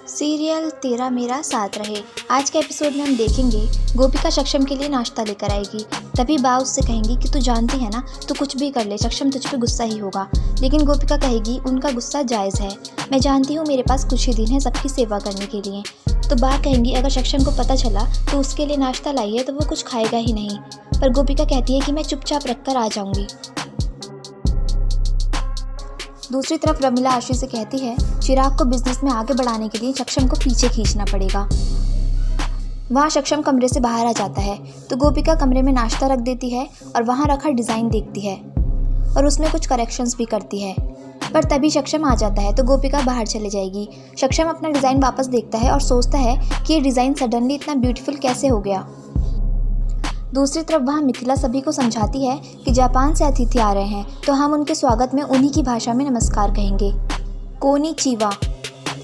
Serial तेरा मेरा साथ रहे। आज के एपिसोड में हम देखेंगे गोपिका सक्षम के लिए नाश्ता लेकर आएगी। तभी बा उससे कहेंगी कि तू जानती है ना, तू कुछ भी कर ले, सक्षम तुझ पे गुस्सा ही होगा। लेकिन गोपिका कहेगी उनका गुस्सा जायज़ है, मैं जानती हूँ मेरे पास कुछ ही दिन है सबकी सेवा करने के लिए। तो बा कहेंगी अगर सक्षम को पता चला तो उसके लिए नाश्ता लाई है तो वो कुछ खाएगा ही नहीं। पर गोपिका कहती है कि मैं चुपचाप रख कर आ जाऊँगी। दूसरी तरफ रमीला आशीष से कहती है चिराग को बिजनेस में आगे बढ़ाने के लिए सक्षम को पीछे खींचना पड़ेगा। वहाँ सक्षम कमरे से बाहर आ जाता है तो गोपिका कमरे में नाश्ता रख देती है और वहाँ रखा डिज़ाइन देखती है और उसमें कुछ करेक्शंस भी करती है। पर तभी सक्षम आ जाता है तो गोपिका बाहर चले जाएगी। सक्षम अपना डिज़ाइन वापस देखता है और सोचता है कि ये डिज़ाइन सडनली इतना ब्यूटीफुल कैसे हो गया। दूसरी तरफ वहाँ मिथिला सभी को समझाती है कि जापान से अतिथि आ रहे हैं तो हम उनके स्वागत में उन्हीं की भाषा में नमस्कार कहेंगे, कोनिचिवा।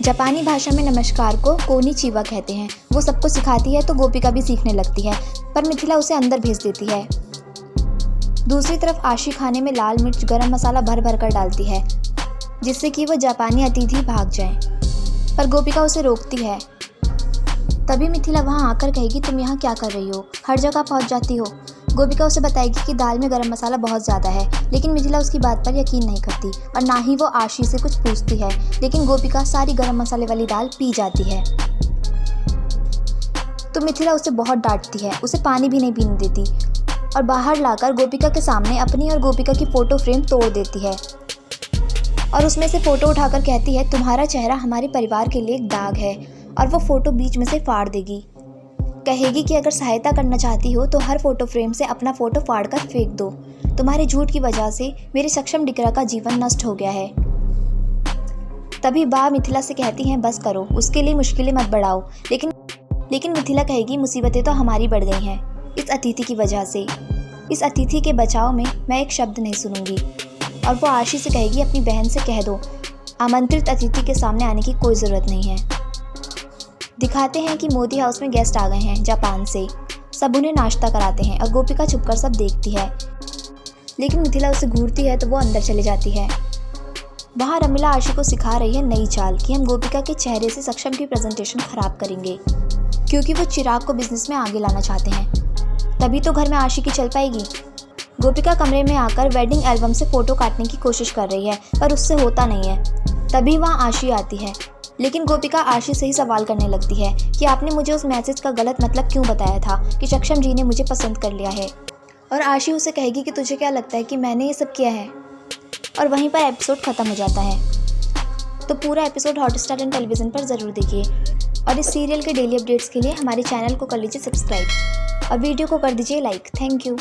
जापानी भाषा में नमस्कार को कोनिचिवा कहते हैं। वो सबको सिखाती है तो गोपिका भी सीखने लगती है, पर मिथिला उसे अंदर भेज देती है। दूसरी तरफ आशी खाने में लाल मिर्च गरम मसाला भर भर कर डालती है जिससे कि वो जापानी अतिथि भाग जाएं, पर गोपिका उसे रोकती है। तभी मिथिला वहाँ आकर कहेगी तुम यहाँ क्या कर रही हो, हर जगह पहुँच जाती हो। गोपिका उसे बताएगी कि दाल में गरम मसाला बहुत ज़्यादा है, लेकिन मिथिला उसकी बात पर यकीन नहीं करती और ना ही वो आशी से कुछ पूछती है। लेकिन गोपिका सारी गरम मसाले वाली दाल पी जाती है तो मिथिला उसे बहुत डांटती है, उसे पानी भी नहीं पीने देती और बाहर लाकर गोपिका के सामने अपनी और गोपिका की फ़ोटो फ्रेम तोड़ देती है और उसमें से फ़ोटो उठाकर कहती है तुम्हारा चेहरा हमारे परिवार के लिए एक दाग है, और वो फ़ोटो बीच में से फाड़ देगी। कहेगी कि अगर सहायता करना चाहती हो तो हर फ़ोटो फ्रेम से अपना फ़ोटो फाड़ कर फेंक दो। तुम्हारे झूठ की वजह से मेरे सक्षम डिकरा का जीवन नष्ट हो गया है। तभी बा मिथिला से कहती हैं बस करो, उसके लिए मुश्किलें मत बढ़ाओ। लेकिन मिथिला कहेगी मुसीबतें तो हमारी बढ़ गई हैं इस अतिथि की वजह से। इस अतिथि के बचाव में मैं एक शब्द नहीं सुनूंगी। और वो आशी से कहेगी अपनी बहन से कह दो आमंत्रित अतिथि के सामने आने की कोई ज़रूरत नहीं है। दिखाते हैं कि मोदी हाउस में गेस्ट आ गए हैं जापान से। सब उन्हें नाश्ता कराते हैं और गोपिका छुपकर सब देखती है, लेकिन मिथिला उसे घूरती है तो वो अंदर चली जाती है। वहाँ रमीला आशी को सिखा रही है नई चाल कि हम गोपिका के चेहरे से सक्षम की प्रेजेंटेशन खराब करेंगे, क्योंकि वो चिराग को बिजनेस में आगे लाना चाहते हैं। तभी तो घर में आशी की चल पाएगी। गोपिका कमरे में आकर वेडिंग एल्बम से फ़ोटो काटने की कोशिश कर रही है पर उससे होता नहीं है। तभी वहाँ आशी आती है, लेकिन गोपिका आशी से ही सवाल करने लगती है कि आपने मुझे उस मैसेज का गलत मतलब क्यों बताया था कि सक्षम जी ने मुझे पसंद कर लिया है। और आशी उसे कहेगी कि तुझे क्या लगता है कि मैंने ये सब किया है। और वहीं पर एपिसोड ख़त्म हो जाता है। तो पूरा एपिसोड हॉटस्टार एंड टेलीविज़न पर ज़रूर देखिए और इस सीरियल के डेली अपडेट्स के लिए हमारे चैनल को कर लीजिए सब्सक्राइब और वीडियो को कर दीजिए लाइक। Thank you.